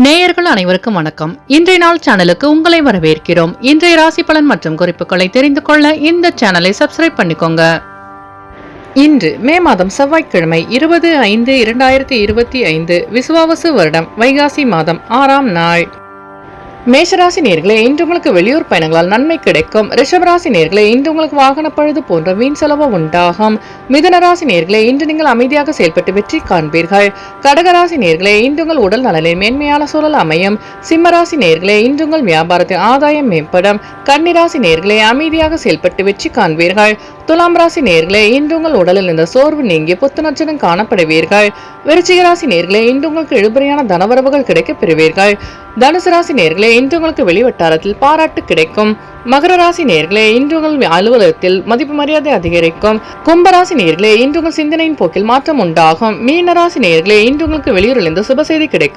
நேயர்கள் அனைவருக்கும் வணக்கம். இன்றைய நாள் சேனலுக்கு உங்களை வரவேற்கிறோம். இன்றைய ராசி பலன் மற்றும் குறிப்புகளை தெரிந்து கொள்ள இந்த சேனலை சப்ஸ்கிரைப் பண்ணிக்கோங்க. இன்று மே மாதம் செவ்வாய்க்கிழமை 20/5/2025 விசுவாவசு வருடம் வைகாசி மாதம் 6ஆம் நாள். மேஷராசி நேர்களே, இன்று உங்களுக்கு வெளியூர் பயணங்களால் நன்மை கிடைக்கும். ரிஷபராசி நேர்களே, இன்று உங்களுக்கு வாகன பழுது போன்ற வீண் செலவு உண்டாகும். மிதுனராசி நேர்களே, இன்று நீங்கள் அமைதியாக செயல்பட்டு வெற்றி காண்பீர்கள். கடகராசி நேர்களே, இன்று உங்கள் உடல் நலனில் மேன்மையான சூழல் அமையும். சிம்மராசி நேர்களே, இன்று உங்கள் வியாபாரத்தின் ஆதாயம் மேம்படும். கன்னிராசி நேர்களே, அமைதியாக செயல்பட்டு வெற்றி காண்பீர்கள். துலாம் ராசி நேர்களே, இன்று உங்கள் உடலில் இந்த சோர்வு நீங்கி புத்துணர்ச்சியுடன் காணப்படுவீர்கள். விருச்சிக ராசி நேர்களே, இன்று உங்களுக்கு இழுபறியான தனவரவுகள் கிடைக்கப் பெறுவீர்கள். தனுசு ராசி நேர்களே, இன்று உங்களுக்கு வெளிவட்டாரத்தில் பாராட்டு கிடைக்கும். மகர ராசி நேர்களே, இன்று உங்கள் அலுவலகத்தில் மதிப்பு மரியாதை அதிகரிக்கும். கும்பராசி நேர்களே, இன்று உங்கள் சிந்தனையின் போக்கில் மாற்றம் உண்டாகும். மீனராசி நேர்களே, இன்று உங்களுக்கு வெளியூரில் இருந்து சுப செய்தி கிடைக்கும்.